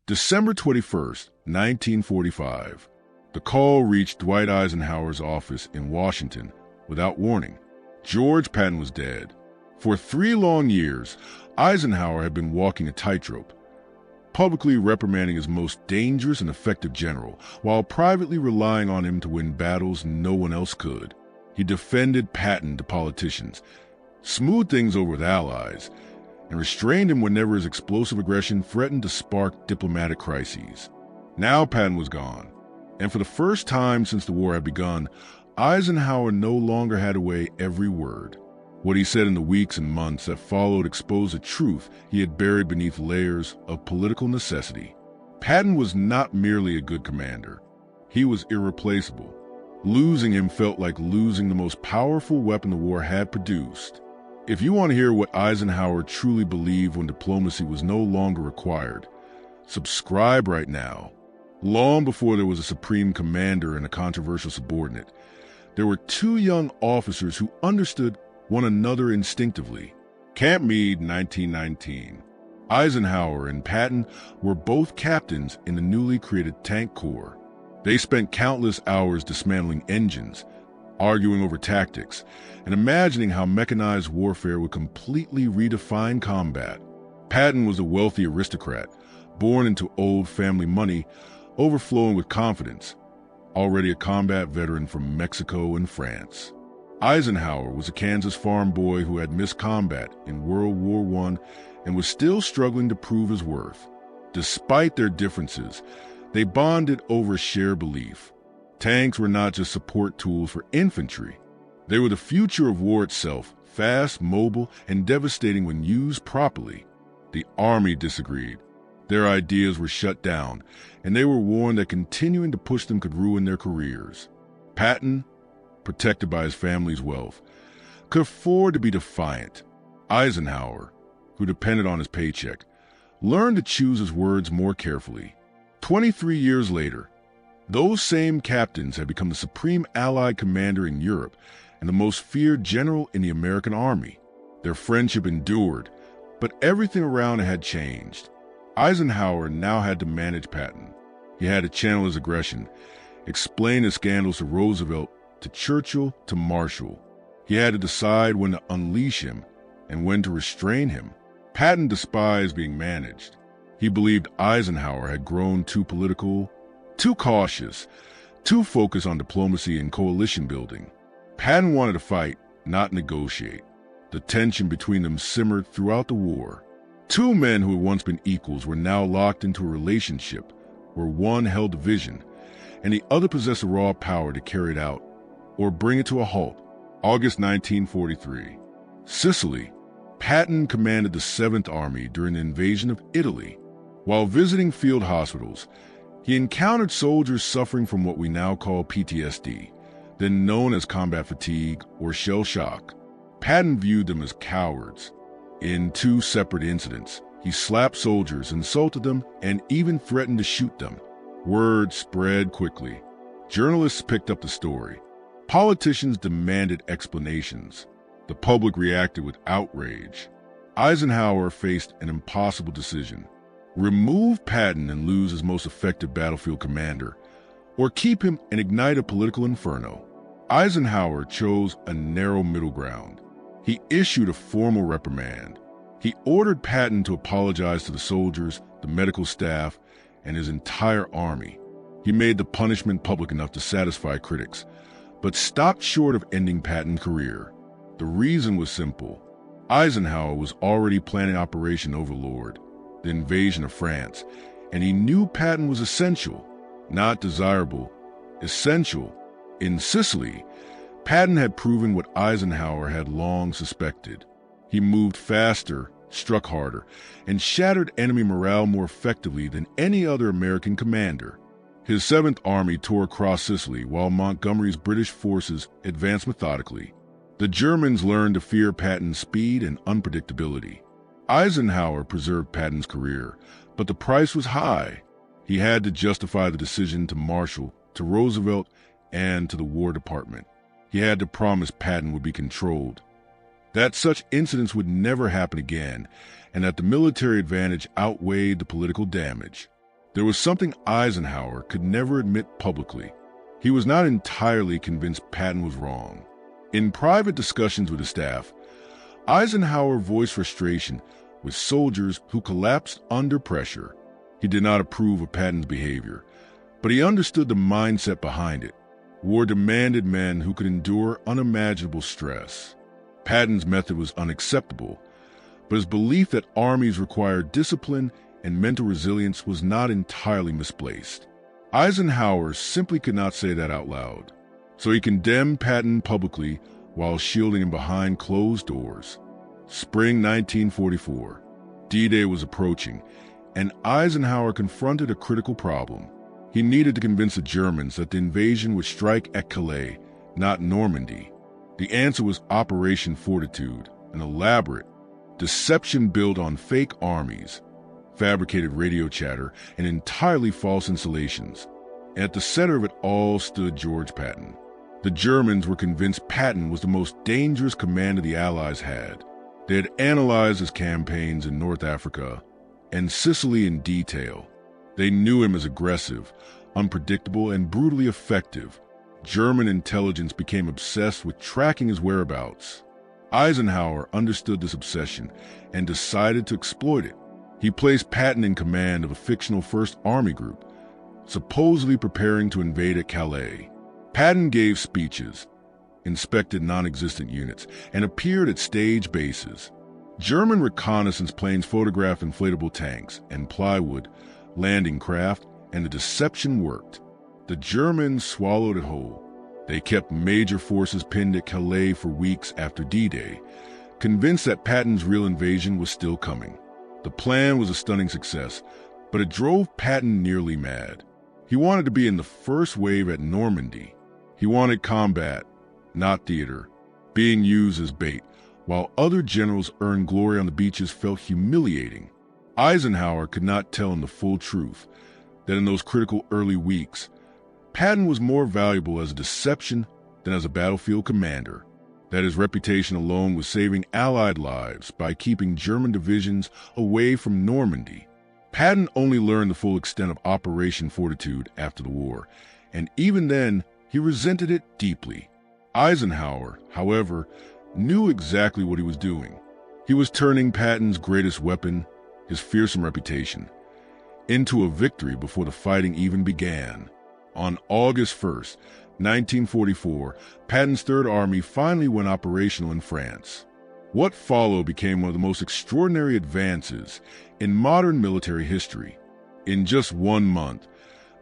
December 21st, 1945. The call reached Dwight Eisenhower's office in Washington without warning. George Patton was dead. For 3 long years, Eisenhower had been walking a tightrope, publicly reprimanding his most dangerous and effective general, while privately relying on him to win battles no one else could. He defended Patton to politicians, smoothed things over with allies, and restrained him whenever his explosive aggression threatened to spark diplomatic crises. Now Patton was gone, and for the first time since the war had begun, Eisenhower no longer had to weigh every word. What he said in the weeks and months that followed exposed a truth he had buried beneath layers of political necessity. Patton was not merely a good commander. He was irreplaceable. Losing him felt like losing the most powerful weapon the war had produced. If you want to hear what Eisenhower truly believed when diplomacy was no longer required, subscribe right now. Long before there was a supreme commander and a controversial subordinate, there were 2 young officers who understood one another instinctively. Camp Meade, 1919. Eisenhower and Patton were both captains in the newly created Tank Corps. They spent countless hours dismantling engines, arguing over tactics, and imagining how mechanized warfare would completely redefine combat. Patton was a wealthy aristocrat, born into old family money, overflowing with confidence, already a combat veteran from Mexico and France. Eisenhower was a Kansas farm boy who had missed combat in World War I and was still struggling to prove his worth. Despite their differences, they bonded over a shared belief. Tanks were not just support tools for infantry. They were the future of war itself, fast, mobile, and devastating when used properly. The Army disagreed. Their ideas were shut down, and they were warned that continuing to push them could ruin their careers. Patton, protected by his family's wealth, could afford to be defiant. Eisenhower, who depended on his paycheck, learned to choose his words more carefully. 23 years later, those same captains had become the supreme Allied commander in Europe and the most feared general in the American Army. Their friendship endured, but everything around it had changed. Eisenhower now had to manage Patton. He had to channel his aggression, explain his scandals to Roosevelt, to Churchill, to Marshall. He had to decide when to unleash him and when to restrain him. Patton despised being managed. He believed Eisenhower had grown too political, too cautious, too focused on diplomacy and coalition building. Patton wanted to fight, not negotiate. The tension between them simmered throughout the war. 2 men who had once been equals were now locked into a relationship where one held the vision and the other possessed the raw power to carry it out or bring it to a halt. August 1943. Sicily. Patton commanded the 7th Army during the invasion of Italy. While visiting field hospitals, he encountered soldiers suffering from what we now call PTSD, then known as combat fatigue or shell shock. Patton viewed them as cowards. In 2 separate incidents, he slapped soldiers, insulted them, and even threatened to shoot them. Word spread quickly. Journalists picked up the story. Politicians demanded explanations. The public reacted with outrage. Eisenhower faced an impossible decision: remove Patton and lose his most effective battlefield commander, or keep him and ignite a political inferno. Eisenhower chose a narrow middle ground. He issued a formal reprimand. He ordered Patton to apologize to the soldiers, the medical staff, and his entire army. He made the punishment public enough to satisfy critics, but stopped short of ending Patton's career. The reason was simple. Eisenhower was already planning Operation Overlord, the invasion of France, and he knew Patton was essential, not desirable, essential. In Sicily, Patton had proven what Eisenhower had long suspected. He moved faster, struck harder, and shattered enemy morale more effectively than any other American commander. His 7th Army tore across Sicily while Montgomery's British forces advanced methodically. The Germans learned to fear Patton's speed and unpredictability. Eisenhower preserved Patton's career, but the price was high. He had to justify the decision to Marshall, to Roosevelt, and to the War Department. He had to promise Patton would be controlled, that such incidents would never happen again, and that the military advantage outweighed the political damage. There was something Eisenhower could never admit publicly. He was not entirely convinced Patton was wrong. In private discussions with his staff, Eisenhower voiced frustration with soldiers who collapsed under pressure. He did not approve of Patton's behavior, but he understood the mindset behind it. War demanded men who could endure unimaginable stress. Patton's method was unacceptable, but his belief that armies required discipline and mental resilience was not entirely misplaced. Eisenhower simply could not say that out loud, so he condemned Patton publicly while shielding him behind closed doors. Spring 1944. D-Day was approaching, and Eisenhower confronted a critical problem. He needed to convince the Germans that the invasion would strike at Calais, not Normandy. The answer was Operation Fortitude, an elaborate deception built on fake armies, fabricated radio chatter, and entirely false installations. And at the center of it all stood George Patton. The Germans were convinced Patton was the most dangerous commander the Allies had. They had analyzed his campaigns in North Africa and Sicily in detail. They knew him as aggressive, unpredictable, and brutally effective. German intelligence became obsessed with tracking his whereabouts. Eisenhower understood this obsession and decided to exploit it. He placed Patton in command of a fictional First Army Group, supposedly preparing to invade at Calais. Patton gave speeches, inspected non-existent units, and appeared at stage bases. German reconnaissance planes photographed inflatable tanks and plywood, landing craft, and the deception worked. The Germans swallowed it whole. They kept major forces pinned at Calais for weeks after D-Day, convinced that Patton's real invasion was still coming. The plan was a stunning success, but it drove Patton nearly mad. He wanted to be in the first wave at Normandy. He wanted combat, not theater, being used as bait, while other generals earned glory on the beaches felt humiliating. Eisenhower could not tell him the full truth, that in those critical early weeks, Patton was more valuable as a deception than as a battlefield commander, that his reputation alone was saving Allied lives by keeping German divisions away from Normandy. Patton only learned the full extent of Operation Fortitude after the war, and even then, he resented it deeply. Eisenhower, however, knew exactly what he was doing. He was turning Patton's greatest weapon, his fearsome reputation, into a victory before the fighting even began. On August 1st, 1944, Patton's Third Army finally went operational in France. What followed became one of the most extraordinary advances in modern military history. In just 1 month,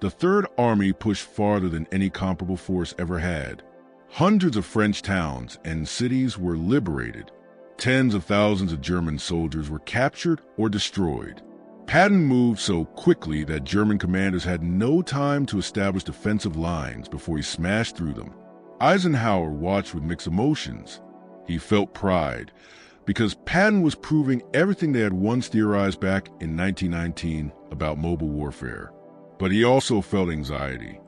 the Third Army pushed farther than any comparable force ever had. Hundreds of French towns and cities were liberated. Tens of thousands of German soldiers were captured or destroyed. Patton moved so quickly that German commanders had no time to establish defensive lines before he smashed through them. Eisenhower watched with mixed emotions. He felt pride, because Patton was proving everything they had once theorized back in 1919 about mobile warfare. But he also felt anxiety.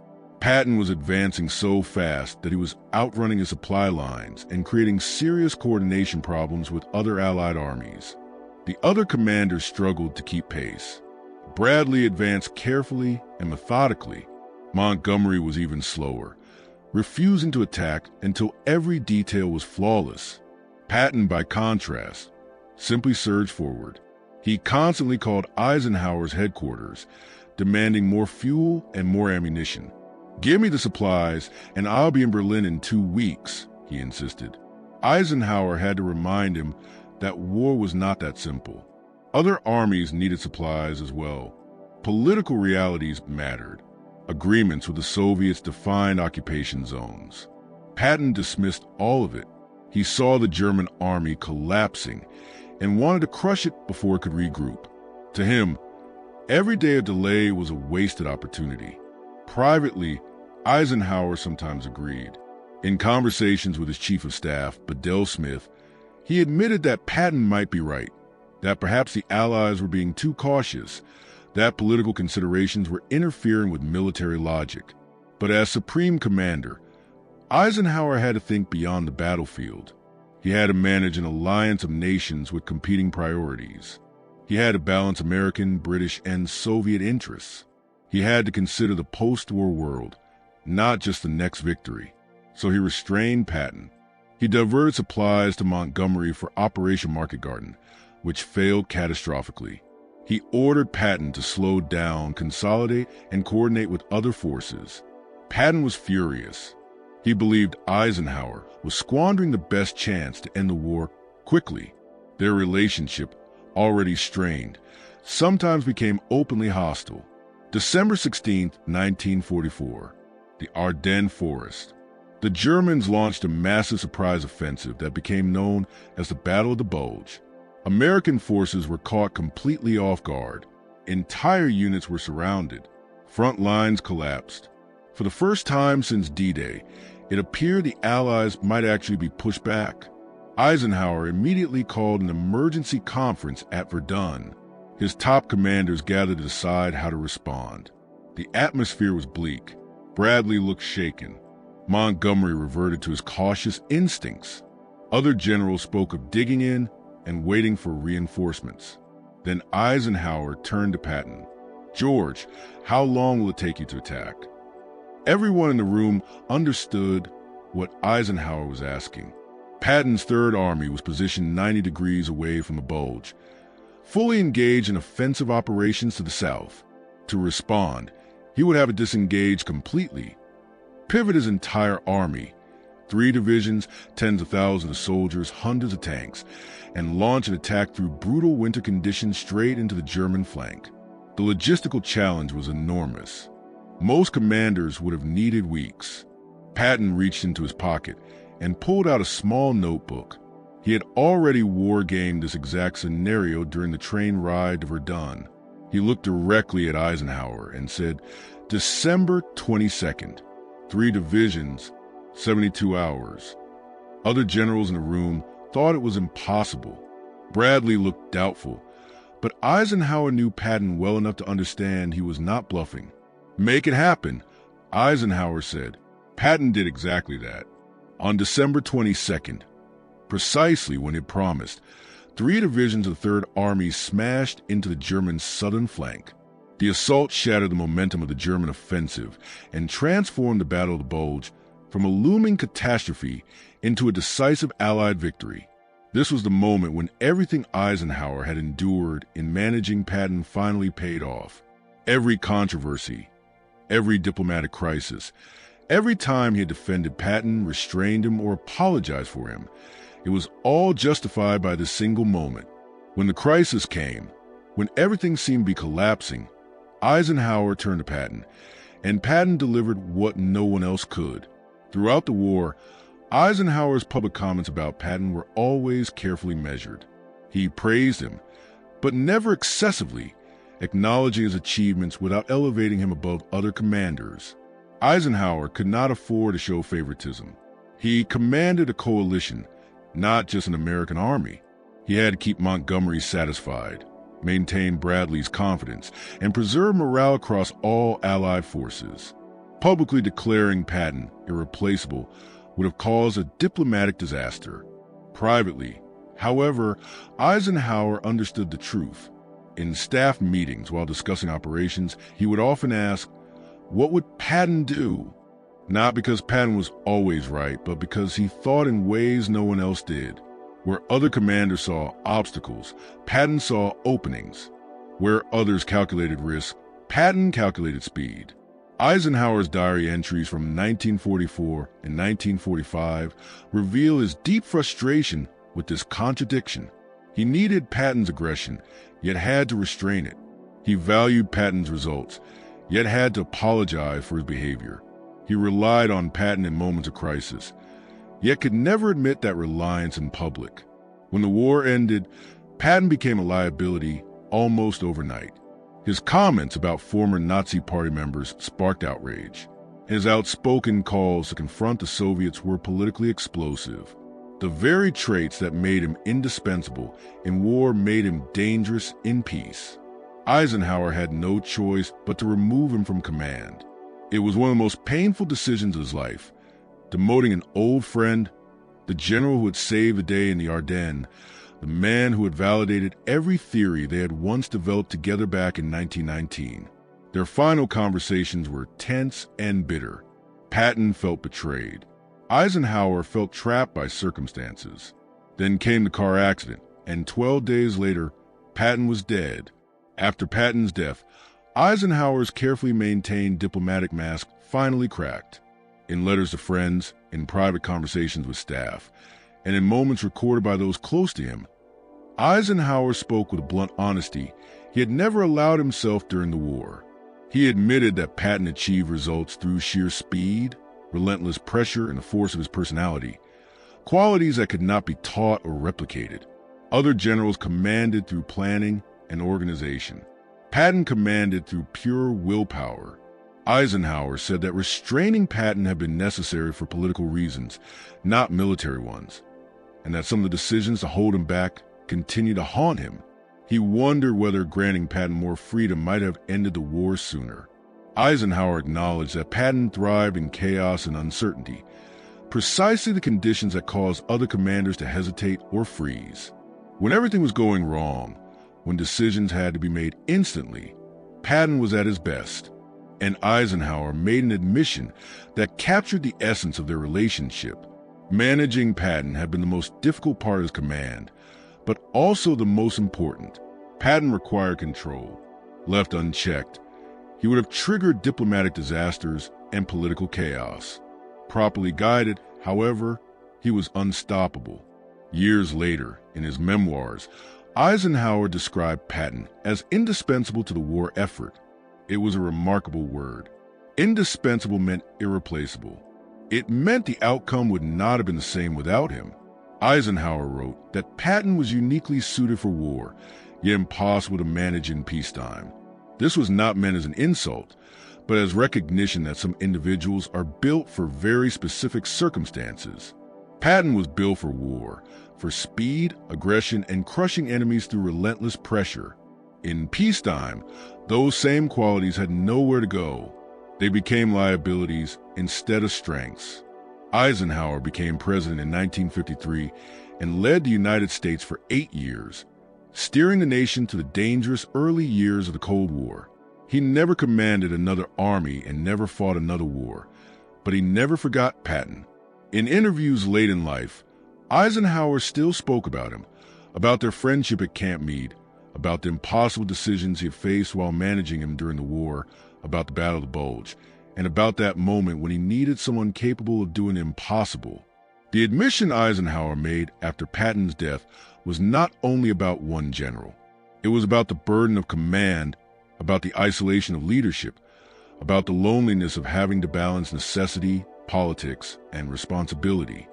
Patton was advancing so fast that he was outrunning his supply lines and creating serious coordination problems with other Allied armies. The other commanders struggled to keep pace. Bradley advanced carefully and methodically. Montgomery was even slower, refusing to attack until every detail was flawless. Patton, by contrast, simply surged forward. He constantly called Eisenhower's headquarters, demanding more fuel and more ammunition. "Give me the supplies, and I'll be in Berlin in 2 weeks," he insisted. Eisenhower had to remind him that war was not that simple. Other armies needed supplies as well. Political realities mattered. Agreements with the Soviets defined occupation zones. Patton dismissed all of it. He saw the German army collapsing and wanted to crush it before it could regroup. To him, every day of delay was a wasted opportunity. Privately, Eisenhower sometimes agreed. In conversations with his chief of staff, Bedell Smith, he admitted that Patton might be right, that perhaps the Allies were being too cautious, that political considerations were interfering with military logic. But as supreme commander, Eisenhower had to think beyond the battlefield. He had to manage an alliance of nations with competing priorities. He had to balance American, British, and Soviet interests. He had to consider the post-war world, not just the next victory. So he restrained Patton. He diverted supplies to Montgomery for Operation Market Garden, which failed catastrophically. He ordered Patton to slow down, consolidate, and coordinate with other forces. Patton was furious. He believed Eisenhower was squandering the best chance to end the war quickly. Their relationship, already strained, sometimes became openly hostile. December 16, 1944, the Ardennes Forest. The Germans launched a massive surprise offensive that became known as the Battle of the Bulge. American forces were caught completely off guard. Entire units were surrounded. Front lines collapsed. For the first time since D-Day, it appeared the Allies might actually be pushed back. Eisenhower immediately called an emergency conference at Verdun. His top commanders gathered to decide how to respond. The atmosphere was bleak. Bradley looked shaken. Montgomery reverted to his cautious instincts. Other generals spoke of digging in and waiting for reinforcements. Then Eisenhower turned to Patton. "George, how long will it take you to attack?" Everyone in the room understood what Eisenhower was asking. Patton's Third Army was positioned 90 degrees away from the Bulge, fully engaged in offensive operations to the south. To respond, he would have to disengage completely, pivot his entire army, 3 divisions, tens of thousands of soldiers, hundreds of tanks, and launch an attack through brutal winter conditions straight into the German flank. The logistical challenge was enormous. Most commanders would have needed weeks. Patton reached into his pocket and pulled out a small notebook. He had already war-gamed this exact scenario during the train ride to Verdun. He looked directly at Eisenhower and said, "December 22nd, 3 divisions, 72 hours. Other generals in the room thought it was impossible. Bradley looked doubtful, but Eisenhower knew Patton well enough to understand he was not bluffing. "Make it happen," Eisenhower said. Patton did exactly that. On December 22nd, precisely when it promised, 3 divisions of the Third Army smashed into the German southern flank. The assault shattered the momentum of the German offensive and transformed the Battle of the Bulge from a looming catastrophe into a decisive Allied victory. This was the moment when everything Eisenhower had endured in managing Patton finally paid off. Every controversy, every diplomatic crisis, every time he had defended Patton, restrained him, or apologized for him, it was all justified by this single moment. When the crisis came, when everything seemed to be collapsing, Eisenhower turned to Patton, and Patton delivered what no one else could. Throughout the war, Eisenhower's public comments about Patton were always carefully measured. He praised him, but never excessively, acknowledging his achievements without elevating him above other commanders. Eisenhower could not afford to show favoritism. He commanded a coalition, not just an American army. He had to keep Montgomery satisfied, maintain Bradley's confidence, and preserve morale across all Allied forces. Publicly declaring Patton irreplaceable would have caused a diplomatic disaster. Privately, however, Eisenhower understood the truth. In staff meetings while discussing operations, he would often ask, "What would Patton do?" Not because Patton was always right, but because he thought in ways no one else did. Where other commanders saw obstacles, Patton saw openings. Where others calculated risk, Patton calculated speed. Eisenhower's diary entries from 1944 and 1945 reveal his deep frustration with this contradiction. He needed Patton's aggression, yet had to restrain it. He valued Patton's results, yet had to apologize for his behavior. He relied on Patton in moments of crisis, yet could never admit that reliance in public. When the war ended, Patton became a liability almost overnight. His comments about former Nazi party members sparked outrage. His outspoken calls to confront the Soviets were politically explosive. The very traits that made him indispensable in war made him dangerous in peace. Eisenhower had no choice but to remove him from command. It was one of the most painful decisions of his life, demoting an old friend, the general who had saved the day in the Ardennes, the man who had validated every theory they had once developed together back in 1919. Their final conversations were tense and bitter. Patton felt betrayed. Eisenhower felt trapped by circumstances. Then came the car accident, and 12 days later, Patton was dead. After Patton's death, Eisenhower's carefully maintained diplomatic mask finally cracked. In letters to friends, in private conversations with staff, and in moments recorded by those close to him, Eisenhower spoke with blunt honesty he had never allowed himself during the war. He admitted that Patton achieved results through sheer speed, relentless pressure, and the force of his personality, qualities that could not be taught or replicated. Other generals commanded through planning and organization. Patton commanded through pure willpower. Eisenhower said that restraining Patton had been necessary for political reasons, not military ones, and that some of the decisions to hold him back continued to haunt him. He wondered whether granting Patton more freedom might have ended the war sooner. Eisenhower acknowledged that Patton thrived in chaos and uncertainty, precisely the conditions that caused other commanders to hesitate or freeze. When everything was going wrong, when decisions had to be made instantly, Patton was at his best. And Eisenhower made an admission that captured the essence of their relationship. Managing Patton had been the most difficult part of his command, but also the most important. Patton required control. Left unchecked, he would have triggered diplomatic disasters and political chaos. Properly guided, however, he was unstoppable. Years later, in his memoirs, Eisenhower described Patton as indispensable to the war effort. It was a remarkable word. Indispensable meant irreplaceable. It meant the outcome would not have been the same without him. Eisenhower wrote that Patton was uniquely suited for war, yet impossible to manage in peacetime. This was not meant as an insult, but as recognition that some individuals are built for very specific circumstances. Patton was built for war, for speed, aggression, and crushing enemies through relentless pressure. In peacetime, those same qualities had nowhere to go. They became liabilities instead of strengths. Eisenhower became president in 1953 and led the United States for 8 years, steering the nation to the dangerous early years of the Cold War. He never commanded another army and never fought another war, but he never forgot Patton. In interviews late in life, Eisenhower still spoke about him, about their friendship at Camp Meade, about the impossible decisions he had faced while managing him during the war, about the Battle of the Bulge, and about that moment when he needed someone capable of doing the impossible. The admission Eisenhower made after Patton's death was not only about one general. It was about the burden of command, about the isolation of leadership, about the loneliness of having to balance necessity, politics, and responsibility,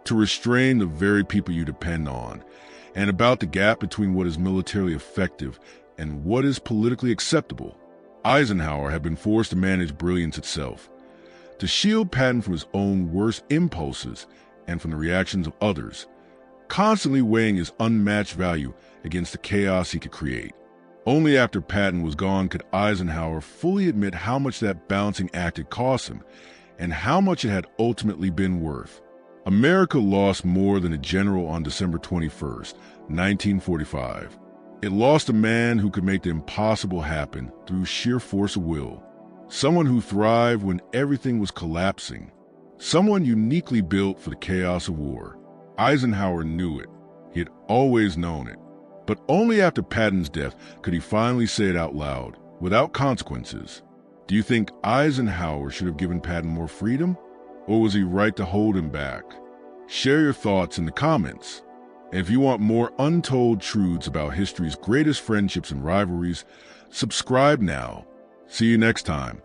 to restrain the very people you depend on, and about the gap between what is militarily effective and what is politically acceptable. Eisenhower had been forced to manage brilliance itself, to shield Patton from his own worst impulses and from the reactions of others, constantly weighing his unmatched value against the chaos he could create. Only after Patton was gone could Eisenhower fully admit how much that balancing act had cost him and how much it had ultimately been worth. America lost more than a general on December 21st, 1945. It lost a man who could make the impossible happen through sheer force of will, someone who thrived when everything was collapsing, someone uniquely built for the chaos of war. Eisenhower knew it. He had always known it. But only after Patton's death could he finally say it out loud, without consequences. Do you think Eisenhower should have given Patton more freedom? Or was he right to hold him back? Share your thoughts in the comments. And if you want more untold truths about history's greatest friendships and rivalries, subscribe now. See you next time.